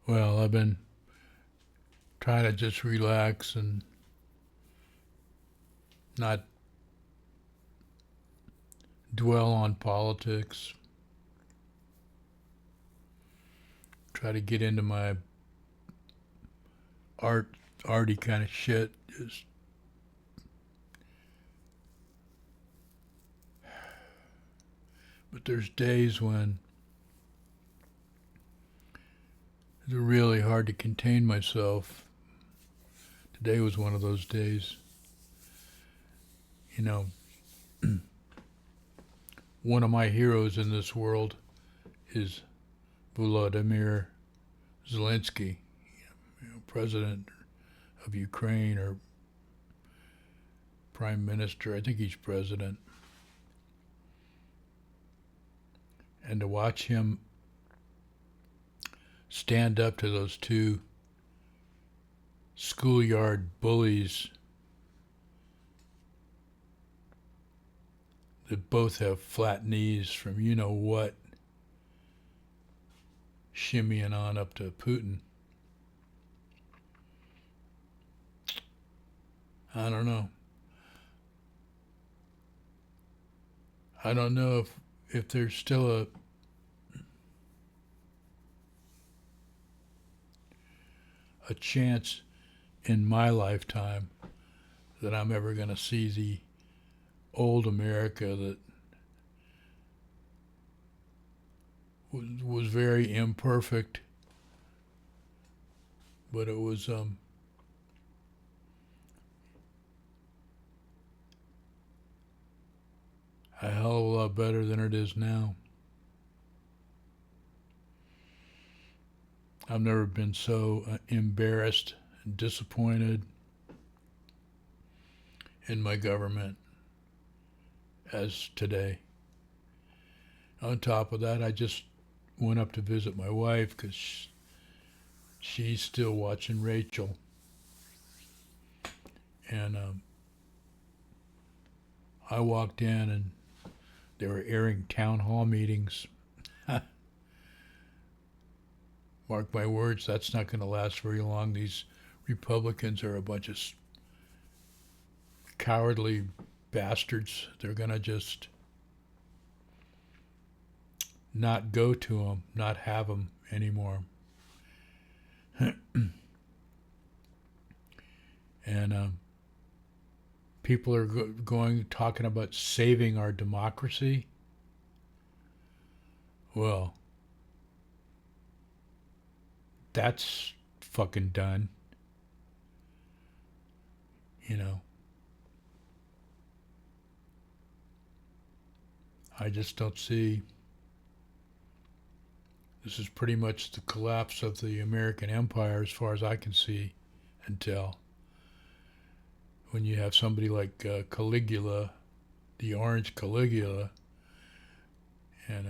Well, I've been trying to just relax and not dwell on politics. Try to get into my arty kind of shit. Just, but there's days when it's really hard to contain myself. Today was one of those days. You know, one of my heroes in this world is Vlodomer Zelinsky, president of Ukraine or prime minister. I think he's president. And to watch him stand up to those two schoolyard bullies that both have flat knees from you know what, shimmying on up to Putin. I don't know. I don't know if there's still a chance in my lifetime that I'm ever going to see the old America that was very imperfect, but it was a hell of a lot better than it is now. I've never been so embarrassed and disappointed in my government as today. On top of that, I just went up to visit my wife because she's still watching Rachel. And I walked in and they were airing town hall meetings. Mark my words, that's not going to last very long. These Republicans are a bunch of cowardly bastards. They're going to just not go to them, not have them anymore. And people are talking about saving our democracy. Well, that's fucking done. You know, I just don't see. This is pretty much the collapse of the American empire as far as I can see and tell. When you have somebody like Caligula, the Orange Caligula, and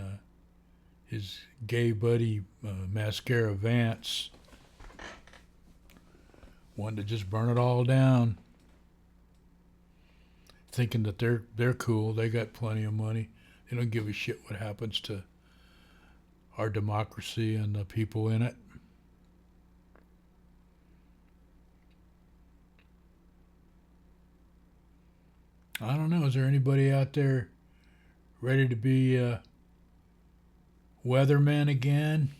his gay buddy Mascara Vance wanted to just burn it all down, thinking that they're cool, they got plenty of money, they don't give a shit what happens to our democracy and the people in it. I don't know. Is there anybody out there ready to be weathermen again?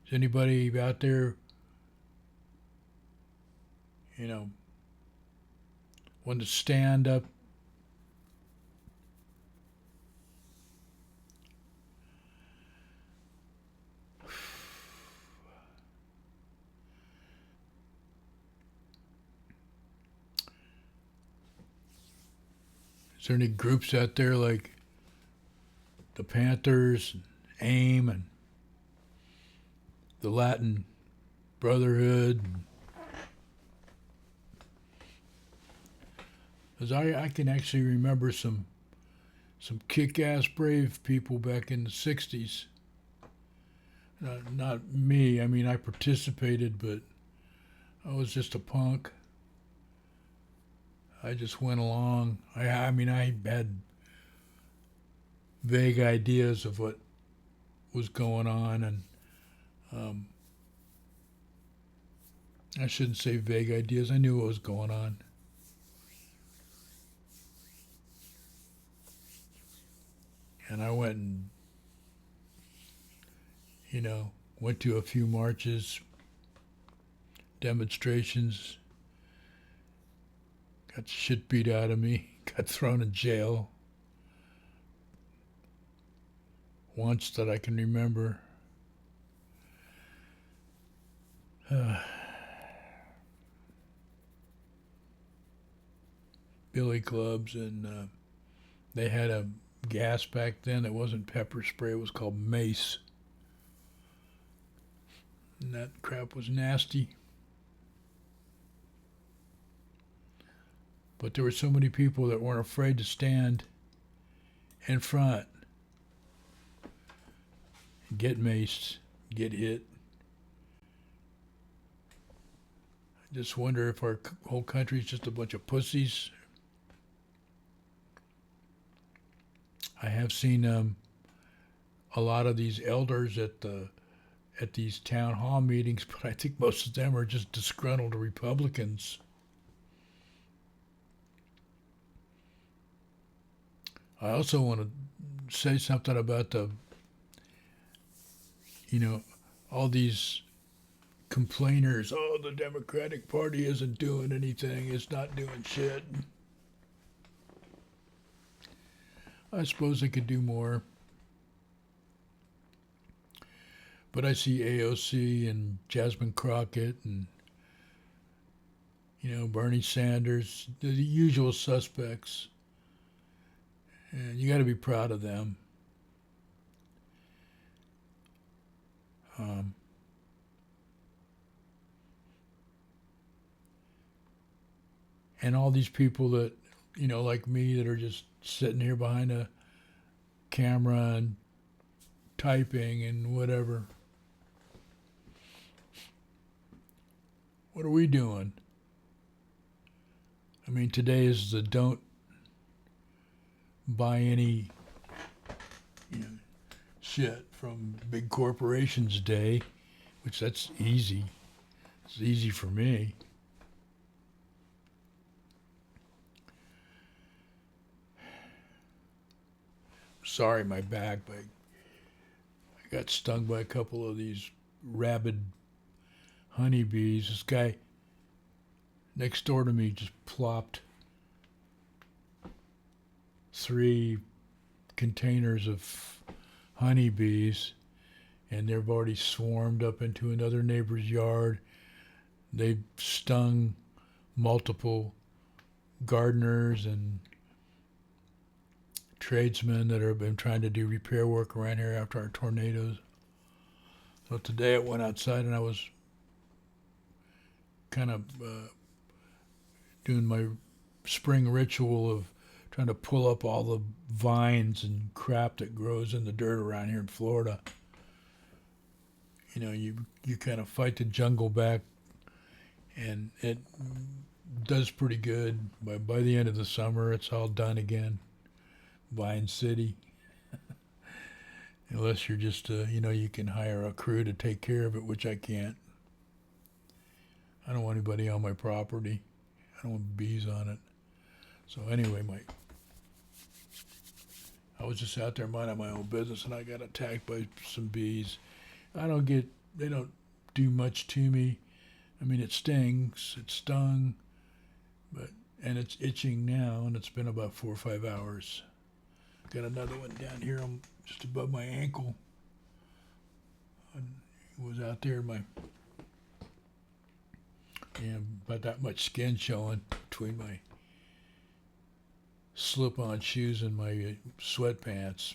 Is anybody out there, want to stand up? Is there any groups out there like the Panthers, and AIM, and the Latin Brotherhood? Because I can actually remember some kick-ass brave people back in the 60s. Not me. I mean, I participated, but I was just a punk. I just went along. I mean, I had vague ideas of what was going on, and I shouldn't say vague ideas. I knew what was going on. And I went and, went to a few marches, demonstrations, got shit beat out of me, got thrown in jail once that I can remember. Billy clubs, and they had a gas back then. It wasn't pepper spray, it was called mace. And that crap was nasty. But there were so many people that weren't afraid to stand in front, get maced, get hit. I just wonder if our whole country's just a bunch of pussies. I have seen a lot of these elders at these town hall meetings, but I think most of them are just disgruntled Republicans. I also want to say something about all these complainers. Oh, the Democratic Party isn't doing anything. It's not doing shit. I suppose they could do more. But I see AOC and Jasmine Crockett and, Bernie Sanders, the usual suspects. And you got to be proud of them. And all these people that, like me, that are just sitting here behind a camera and typing and whatever. What are we doing? I mean, today is the don't buy any shit from big corporations day, which that's easy. It's easy for me. Sorry, my back, but I got stung by a couple of these rabid honeybees. This guy next door to me just plopped 3 containers of honeybees, and they've already swarmed up into another neighbor's yard. They've stung multiple gardeners and tradesmen that have been trying to do repair work around here after our tornadoes. So today I went outside and I was kind of doing my spring ritual of trying to pull up all the vines and crap that grows in the dirt around here in Florida. You kind of fight the jungle back, and it does pretty good. By the end of the summer, it's all done again. Vine City. Unless you're just, you can hire a crew to take care of it, which I can't. I don't want anybody on my property. I don't want bees on it. So anyway, I was just out there minding my own business, and I got attacked by some bees. They don't do much to me. I mean, it stings, it stung, and it's itching now, and it's been about 4 or 5 hours. Got another one down here, just above my ankle. It was out there, about that much skin showing between my slip-on shoes and my sweatpants.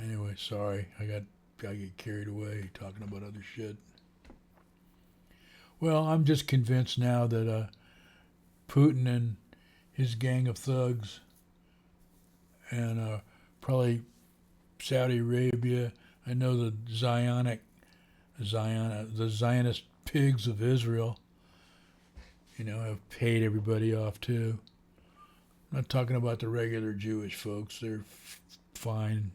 Anyway, sorry, I get carried away talking about other shit. Well, I'm just convinced now that Putin and his gang of thugs, and probably Saudi Arabia. I know the Zionist pigs of Israel, have paid everybody off too. I'm not talking about the regular Jewish folks. They're fine.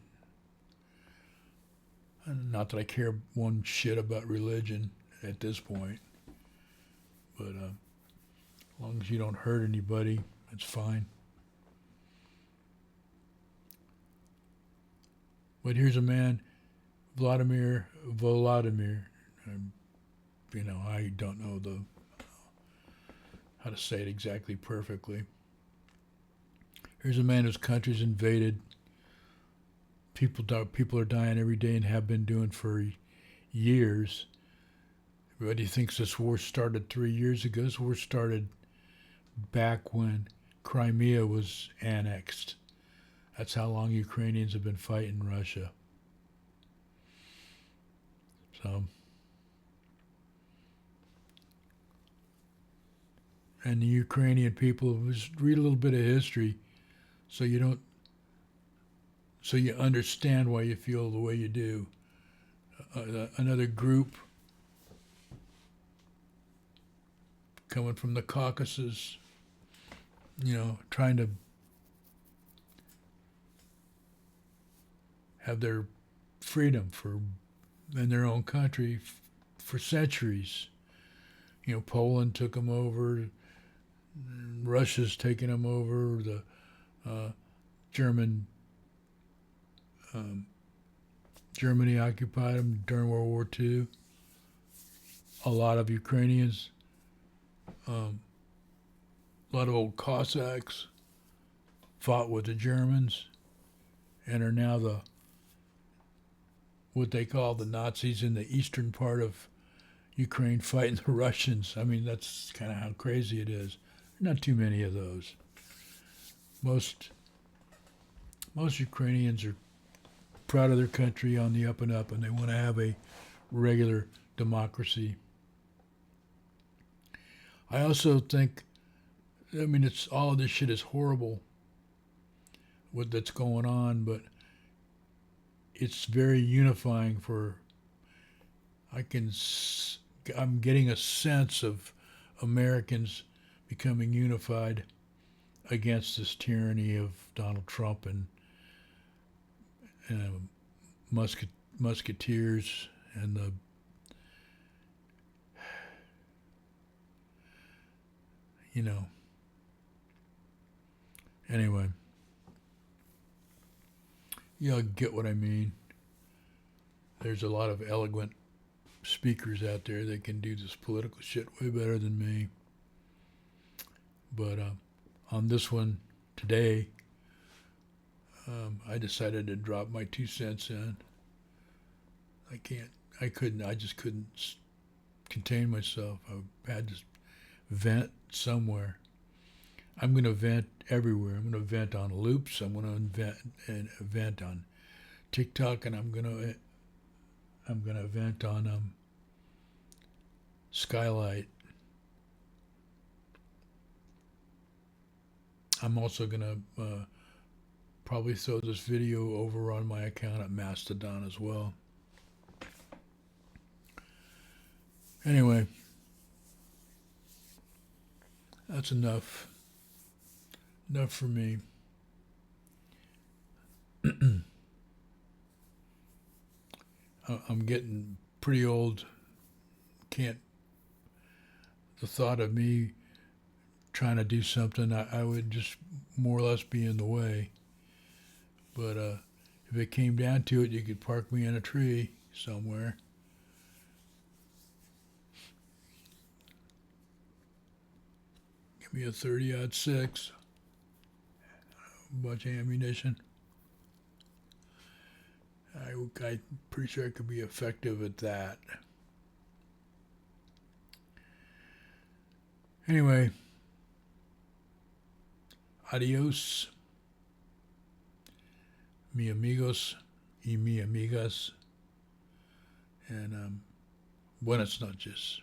Not that I care one shit about religion at this point, but as long as you don't hurt anybody, it's fine. But here's a man, Vlodomer. I don't know how to say it exactly perfectly. Here's a man whose country's invaded. People are dying every day and have been doing for years. Everybody thinks this war started 3 years ago. This war started back when Crimea was annexed. That's how long Ukrainians have been fighting Russia. So, and the Ukrainian people, just read a little bit of history, so you understand why you feel the way you do. Another group coming from the Caucasus, trying to have their freedom in their own country for centuries. Poland took them over. Russia's taken them over. The Germany occupied them during World War II. A lot of Ukrainians, a lot of old Cossacks fought with the Germans and are now what they call the Nazis in the eastern part of Ukraine fighting the Russians. I mean, that's kind of how crazy it is. Not too many of those. Most Ukrainians are proud of their country, on the up and up, and they want to have a regular democracy. I also think, it's all of this shit is horrible, what that's going on, but it's very unifying I'm getting a sense of Americans becoming unified against this tyranny of Donald Trump and Musketeers and anyway, you get what I mean. There's a lot of eloquent speakers out there that can do this political shit way better than me. But on this one today, I decided to drop my 2 cents in. I just couldn't contain myself. I had to vent somewhere. I'm going to vent everywhere. I'm going to vent on Loops. I'm going to vent on TikTok, and I'm going to vent on Skylight. I'm also going to probably throw this video over on my account at Mastodon as well. Anyway, that's enough. Enough for me. I'm getting pretty old. The thought of me trying to do something, I would just more or less be in the way. But if it came down to it, you could park me in a tree somewhere. Give me a 30-06, a bunch of ammunition. I'm pretty sure I could be effective at that. Anyway, adios, mi amigos y mi amigas, and buenas noches.